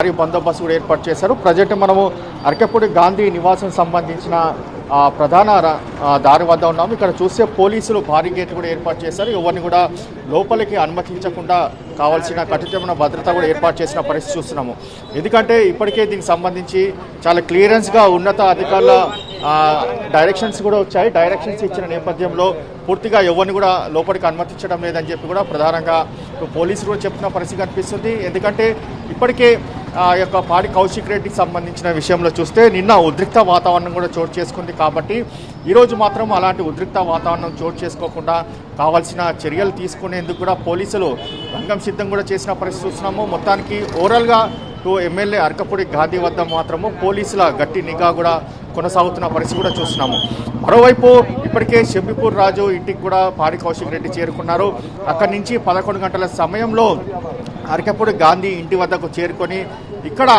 భారీ బందోబస్తు కూడా ఏర్పాటు చేశారు. ప్రజెంట్ మనము అరకెపూడి గాంధీ నివాసం సంబంధించిన ప్రధాన దారి వద్ద ఉన్నాము. ఇక్కడ చూస్తే పోలీసులు భారీ గేట్లు కూడా ఏర్పాటు చేశారు. ఎవరిని కూడా లోపలికి అనుమతించకుండా కావాల్సిన కఠినమైన భద్రత కూడా ఏర్పాటు చేసిన పరిస్థితి చూస్తున్నాము. ఎందుకంటే ఇప్పటికే దీనికి సంబంధించి చాలా క్లియరెన్స్గా ఉన్నత అధికారుల డైరెక్షన్స్ కూడా వచ్చాయి. డైరెక్షన్స్ ఇచ్చిన నేపథ్యంలో పూర్తిగా ఎవరిని కూడా లోపలికి అనుమతించడం లేదని చెప్పి కూడా ప్రధానంగా పోలీసులు కూడా చెప్తున్న పరిస్థితి కనిపిస్తుంది. ఎందుకంటే ఇప్పటికే యొక్క పాడి కౌశిక్ రెడ్డికి సంబంధించిన విషయంలో చూస్తే నిన్న ఉద్రిక్త వాతావరణం కూడా చోటు చేసుకుంది. కాబట్టి ఈరోజు మాత్రం అలాంటి ఉద్రిక్త వాతావరణం చోటు చేసుకోకుండా కావాల్సిన చర్యలు తీసుకునేందుకు కూడా పోలీసులు రంగం సిద్ధం కూడా చేసిన పరిస్థితి చూస్తున్నాము. మొత్తానికి ఓవరాల్గా ఎమ్మెల్యే అరకపూడి గాంధీ వద్ద మాత్రము పోలీసుల గట్టి నిఘా కూడా కొనసాగుతున్న పరిస్థితి కూడా చూస్తున్నాము. మరోవైపు ఇప్పటికే షబ్బీపూర్ రాజు ఇంటికి కూడా పాడి కౌశిక్ రెడ్డి చేరుకున్నారు. అక్కడి నుంచి 11 గంటల సమయంలో అరకపూడి గాంధీ ఇంటి వద్దకు చేరుకొని ఇక్కడ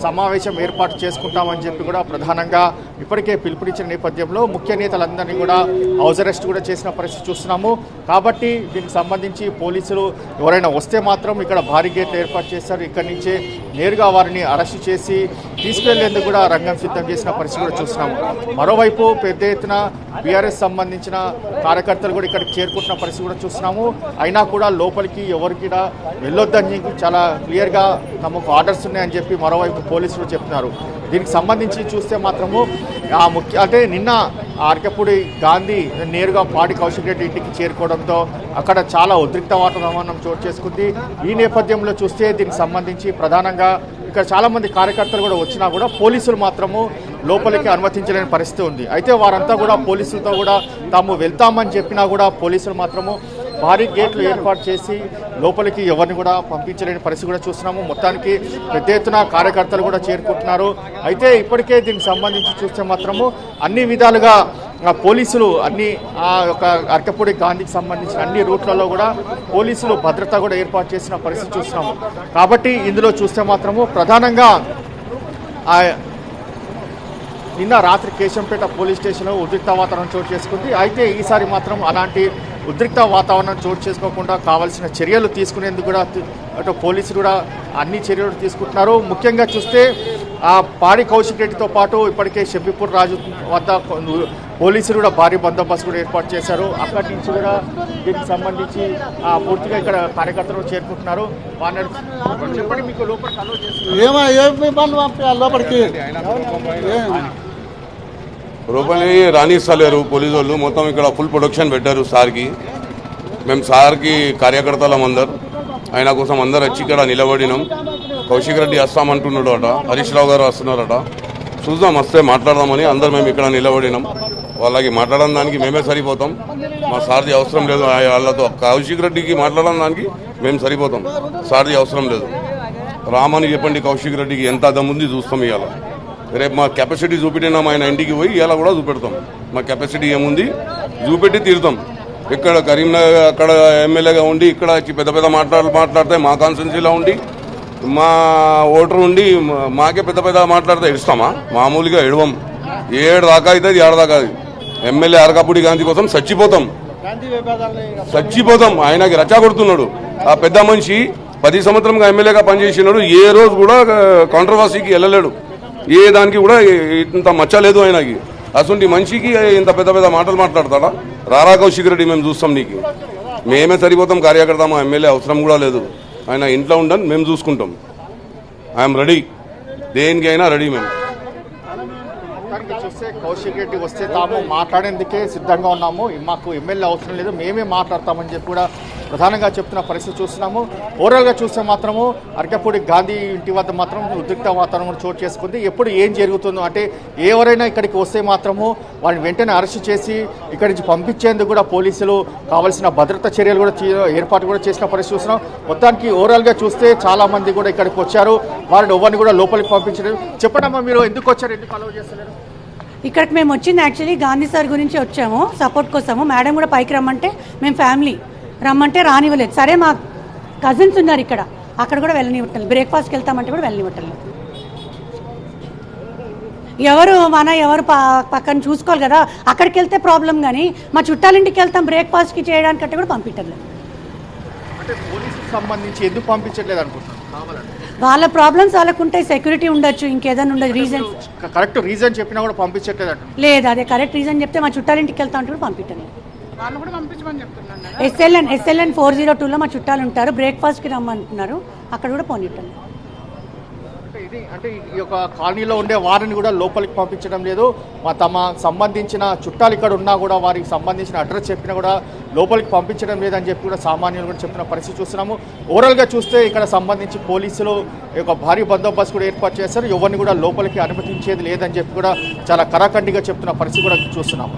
సమావేశం ఏర్పాటు చేసుకుంటామని చెప్పి కూడా ప్రధానంగా ఇప్పటికే పిలుపునిచ్చిన నేపథ్యంలో ముఖ్య నేతలందరినీ కూడా హౌస్ అరెస్ట్ కూడా చేసిన పరిస్థితి చూస్తున్నాము. కాబట్టి దీనికి సంబంధించి పోలీసులు ఎవరైనా వస్తే మాత్రం ఇక్కడ భారీ గేట్లు ఏర్పాటు చేశారు. ఇక్కడి నుంచే నేరుగా వారిని అరెస్ట్ చేసి తీసుకెళ్లేందుకు కూడా రంగం సిద్ధం చేసిన పరిస్థితి కూడా చూస్తున్నాము. మరోవైపు పెద్ద ఎత్తున బీఆర్ఎస్ సంబంధించిన కార్యకర్తలు కూడా ఇక్కడికి చేరుకుంటున్న పరిస్థితి కూడా చూస్తున్నాము. అయినా కూడా లోపలికి ఎవరికి వెళ్ళొద్దని చాలా క్లియర్గా తమకు ఆర్డర్స్ ఉన్నాయని చెప్పి మరోవైపు పోలీసులు చెప్తున్నారు. దీనికి సంబంధించి చూస్తే మాత్రము అంటే నిన్న అరకపూడి గాంధీ నేరుగా పాడి కౌశిక్ రెడ్డి ఇంటికి చేరుకోవడంతో అక్కడ చాలా ఉద్రిక్త వాతావరణం చోటు చేసుకుంది. ఈ నేపథ్యంలో చూస్తే దీనికి సంబంధించి ప్రధానంగా ఇక్కడ చాలామంది కార్యకర్తలు కూడా వచ్చినా కూడా పోలీసులు మాత్రము లోపలికి అనుమతించలేని పరిస్థితి ఉంది. అయితే వారంతా కూడా పోలీసులతో కూడా తాము వెళ్తామని చెప్పినా కూడా పోలీసులు మాత్రము భారీ గేట్లు ఏర్పాటు చేసి లోపలికి ఎవరిని కూడా పంపించలేని పరిస్థితి కూడా చూస్తున్నాము. మొత్తానికి పెద్ద ఎత్తున కార్యకర్తలు కూడా చేరుకుంటున్నారు. అయితే ఇప్పటికే దీనికి సంబంధించి చూస్తే మాత్రము అన్ని విధాలుగా పోలీసులు అన్ని యొక్క అరకపూడి గాంధీకి సంబంధించిన అన్ని రూట్లలో కూడా పోలీసులు భద్రత కూడా ఏర్పాటు చేసిన పరిస్థితి చూస్తున్నాము. కాబట్టి ఇందులో చూస్తే మాత్రము ప్రధానంగా నిన్న రాత్రి కేశంపేట పోలీస్ స్టేషన్లో ఉద్రిక్త వాతావరణం చోటు చేసుకుంది. అయితే ఈసారి మాత్రం అలాంటి ఉద్రిక్త వాతావరణం చోటు చేసుకోకుండా కావాల్సిన చర్యలు తీసుకునేందుకు కూడా అటు పోలీసులు కూడా అన్ని చర్యలు తీసుకుంటున్నారు. ముఖ్యంగా చూస్తే పాడి కౌశిక్ రెడ్డితో పాటు ఇప్పటికే షబ్బీపూర్ రాజు వద్ద పోలీసులు కూడా భారీ బందోబస్తు కూడా ఏర్పాటు చేశారు. అక్కడి నుంచి కూడా దీనికి సంబంధించి పూర్తిగా ఇక్కడ కార్యకర్తలు చేరుకుంటున్నారు. చెప్పండి, మీకు లోపలికి రానిస్తలేరు పోలీసు వాళ్ళు. మొత్తం ఇక్కడ ఫుల్ ప్రొడక్షన్ పెట్టారు సార్కి. మేము సార్కి కార్యకర్తలం అందరు ఆయన కోసం అందరు వచ్చి ఇక్కడ నిలబడినాం. కౌశిక్ రెడ్డి వస్తామంటున్నాడు అట, హరీష్ రావు గారు వస్తున్నారట. చూద్దాం, వస్తే మాట్లాడదామని అందరు మేము ఇక్కడ నిలబడినాం. వాళ్ళకి మాట్లాడడం దానికి మేమే సరిపోతాం. మా సార్ది అవసరం లేదు. వాళ్ళతో కౌశిక్ రెడ్డికి మాట్లాడడం దానికి మేము సరిపోతాం. సార్ది అవసరం లేదు. రామని చెప్పండి కౌశిక్ రెడ్డికి ఎంత దమ్ముంది చూస్తాం. ఇవాళ రేపు మా కెపాసిటీ చూపెట్టినాం. ఆయన ఇంటికి పోయి ఇలా కూడా చూపెడతాం. మా కెపాసిటీ ఏముంది చూపెట్టి తీరుతాం. ఇక్కడ కరీంనగర్ అక్కడ ఎమ్మెల్యేగా ఉండి ఇక్కడ పెద్ద పెద్ద మాట్లాడితే మా కాన్స్టిట్యున్సీలో ఉండి మా ఓటర్ ఉండి మాకే పెద్ద పెద్ద మాట్లాడితే ఇస్తామా? మామూలుగా ఎడవం. ఏడు దాకా అవుతుంది, ఏడు దాకా. ఎమ్మెల్యే అరకపూడి గాంధీ కోసం చచ్చిపోతాం. ఆయనకి రచ్చా కొడుతున్నాడు ఆ పెద్ద మనిషి. 10 సంవత్సరంగా ఎమ్మెల్యేగా పనిచేసినాడు. ఏ రోజు కూడా కాంట్రవర్సీకి వెళ్ళలేడు. ఏ దానికి కూడా ఇంత మచ్చలేదు ఆయనకి. అసలు మనిషికి ఇంత పెద్ద పెద్ద మాటలు మాట్లాడతాడా? రారా కౌశిక్ రెడ్డి, మేము చూస్తాం. నీకు మేమే సరిపోతాం కార్యకర్త. మా ఎమ్మెల్యే అవసరం కూడా లేదు. ఆయన ఇంట్లో ఉండని మేము చూసుకుంటాం. ఐఎమ్ రెడీ, దేనికైనా రెడీ. మేము చూస్తే కౌశిక్ రెడ్డి వస్తే తాము మాట్లాడేందుకే సిద్ధంగా ఉన్నాము. మాకు ఎమ్మెల్యే అవసరం లేదు, మేమే మాట్లాడతామని చెప్పి కూడా ప్రధానంగా చెప్తున్న పరిస్థితి చూస్తున్నాము. ఓవరాల్గా చూస్తే మాత్రము అరకపూడి గాంధీ ఇంటి వద్ద మాత్రం ఉద్రిక్త వాతావరణం చోటు చేసుకుంది. ఎప్పుడు ఏం జరుగుతుందో అంటే ఎవరైనా ఇక్కడికి వస్తే మాత్రము వారిని వెంటనే అరెస్ట్ చేసి ఇక్కడి నుంచి పంపించేందుకు కూడా పోలీసులు కావాల్సిన భద్రతా చర్యలు కూడా ఏర్పాటు కూడా చేసిన పరిస్థితి చూస్తున్నాం. మొత్తానికి ఓవరాల్గా చూస్తే చాలా మంది కూడా ఇక్కడికి వచ్చారు. వారిని ఎవరిని కూడా లోపలికి పంపించలేదు. చెప్పండమ్మా, మీరు ఎందుకు వచ్చారు, ఎందుకు అలౌ చేస్తలేరు? ఇక్కడికి మేము వచ్చింది యాక్చువల్లీ గాంధీ సార్ గురించి వచ్చాము, సపోర్ట్ కోసము. మేడం కూడా పైకి రమ్మంటే మేము ఫ్యామిలీ రమ్మంటే రానివ్వలేదు. సరే, మా కజిన్స్ ఉన్నారు ఇక్కడ, అక్కడ కూడా వెళ్ళనివ్వట్లేదు. బ్రేక్ఫాస్ట్కి వెళ్తామంటే కూడా వెళ్ళనివ్వట్లేదు. ఎవరు పక్కన చూసుకోవాలి కదా. అక్కడికి వెళ్తే ప్రాబ్లం, కానీ మా చుట్టాలింటికి వెళ్తాం బ్రేక్ఫాస్ట్కి చేయడానికంటే కూడా పంపించట్లేదు. అంటే పోలీసులకు సంబంధించి ఎందుకు పంపించట్లేదు అనుకుంటున్నాను? వాళ్ళ ప్రాబ్లమ్స్ వాళ్ళకు ఉంటాయి, సెక్యూరిటీ ఉండొచ్చు, ఇంకేదైనా ఉండదు రీజన్స్. కరెక్ట్ రీజన్ చెప్పినా కూడా పంపించట్లేదు అంట. లేదు, అదే కరెక్ట్ రీజన్ చెప్తే మా చుట్టాలింటికి వెళ్తా ఉంటే కూడా పంపించండి. వాళ్ళు కూడా పంపించమని చెప్తున్నాను. ఎస్ఎల్ఎన్ 402లో మా చుట్టాలు ఉంటారు, బ్రేక్ఫాస్ట్కి రమ్మంటున్నారు, అక్కడ కూడా పోనిట్టండి. అంటే ఈ యొక్క కాలనీలో ఉండే వారిని కూడా లోపలికి పంపించడం లేదు. తమ సంబంధించిన చుట్టాలు ఇక్కడ ఉన్నా కూడా వారికి సంబంధించిన అడ్రస్ చెప్పినా కూడా లోపలికి పంపించడం లేదని చెప్పి కూడా సామాన్యులు కూడా చెప్తున్న పరిస్థితి చూస్తున్నాము. ఓవరాల్గా చూస్తే ఇక్కడ సంబంధించి పోలీసులు యొక్క భారీ బందోబస్తు కూడా ఏర్పాటు చేశారు. ఎవరిని కూడా లోపలికి అనుమతించేది లేదని చెప్పి కూడా చాలా కరాఖండిగా చెప్తున్న పరిస్థితి కూడా చూస్తున్నాము.